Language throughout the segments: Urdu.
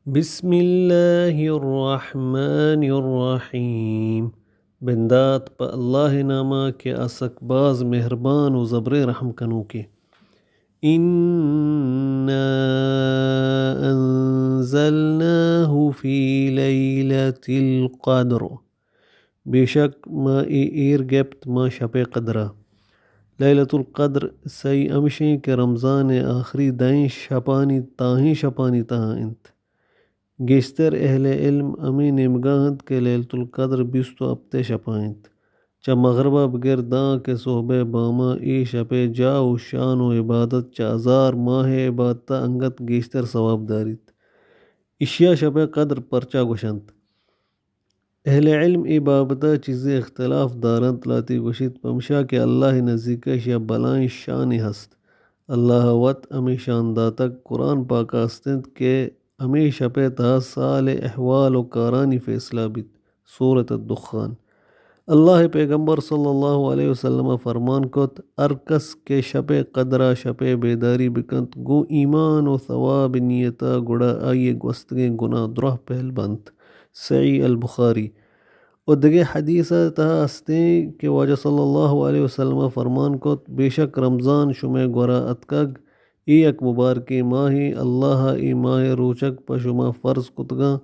بسم الله الرحمن الرحیم بندات پا اللہ نامہ کے اسک باز مہربان و زبر رحم کنو کے اِنَّا أَنزَلْنَاهُ فِي لَيْلَةِ الْقَدْرِ بے شک ما ایر گپت ما شپ قدرہ لیلۃ القدر سی امشیں کہ رمضان آخری دائیں شپانی تاہیں شپانی تہاں انت گیشتر اہل علم امی نمگاہت کے لیلۃ القدر بیستو ابتے شپائنت چا مغربہ بگر داں کے صحبہ باما ای شپے جا و شان و عبادت چا ہزار ماہ عبادتہ انگت گیشتر ثواب داریت اشیا شپے قدر پرچا گوشنت اہل علم ای بابتہ چیزیں اختلاف دارنت لاتی گوشت پمشا کہ اللہ نزدیکش یا بلائیں شان ہست اللہ وط امی شان داتک قرآن پاک استند کہ امی شپے تا سال احوال و کارانی فیصلہ بیت سورۃ الدخان اللہ پیغمبر صلی اللہ علیہ وسلم فرمان کت ارکس کے شپ قدرہ شپ بیداری بکنت گو ایمان و ثواب نیتا گڑا آئیے گوستگیں گناہ درہ پہل بنت صحیح البخاری اور دگے حدیثہ تہا استیں کہ واجہ صلی اللہ علیہ وسلم فرمان کت بے شک رمضان شمع گورا اتکگ ای یک مبارکی ماہی اللہ ای ماہ روچک پشما فرض کتگاں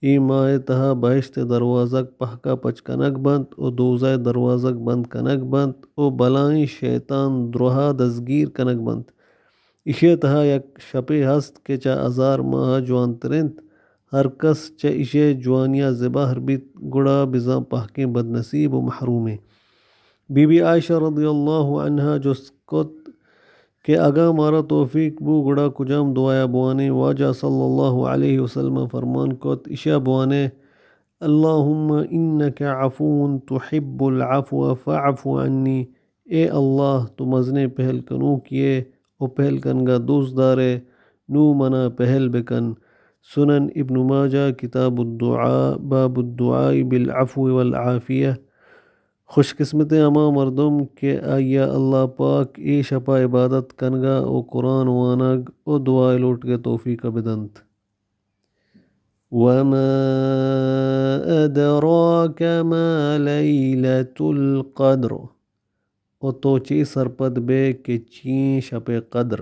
ای ماہ تہا بہشت دروازک پہکا پچ کنک بند او دوزہ دروازک بند کنک بند او بلائیں شیطان درہا دزگیر کنک بند اشے تہا یک شپے ہست کہ چا ہزار ماہ جوان ترنت ہر کس چا اشے جوانیا زباہر بیت گڑا بزاں پہکیں بد نصیب و محرومیں بی بی عائشہ رضی اللہ عنہا جس کت کہ اگا مارا توفیق بو گڑا کجام دعایا بوانے واجہ صلی اللہ علیہ وسلم فرمان کت اشا بوانے اللہم انک عفو تحب العفو فاعف عنی اے اللہ تو مزنے پہل کنو کیے او پہل کنگا دوست دارے نو منا پہل بکن سنن ابن ماجہ کتاب الدعاء باب الدعاء بالعفو والعافیہ خوش قسمت اما مردم کہ آیا اللہ پاک ای شپا عبادت کنگا او قرآن وانگ او دعا لوٹ کے توفیق بدنت وما ادراک ما لیلۃ القدر او تو چی سرپد بے کہ چین شپ قدر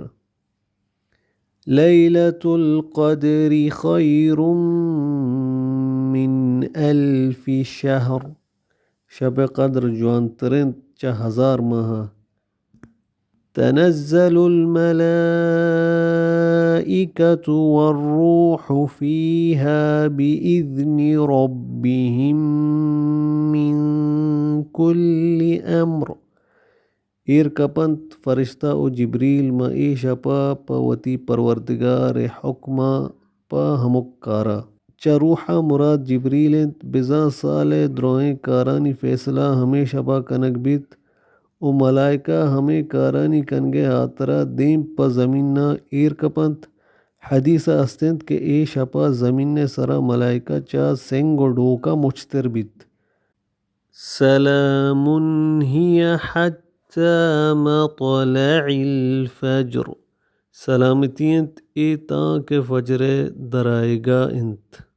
لیلۃ القدر خیر من الف شہر شب قدر جوان ترنت چا ہزار ماہ تنزل الملائکۃ والروح فیہا بإذن ربهم من کل امر ایر کپنت فرشتہ او جبریل ما ای شپا پوتی پروردگار حکمہ پا ہمک کارا چا روحا مراد جبریل انت بزاں سال دروہیں کارانی فیصلہ ہمیں شپا کنک بیت او ملائکہ ہمیں کارانی کنگے آترا دیم پا زمینہ ایر کپنت حدیثہ استند کہ اے شپا زمین سرا ملائکہ چا سنگ و ڈوکا مچتر بیت سلام ہی حتی مطلع الفجر سلامتی انت ای تاں کہ فجر درائے گا انت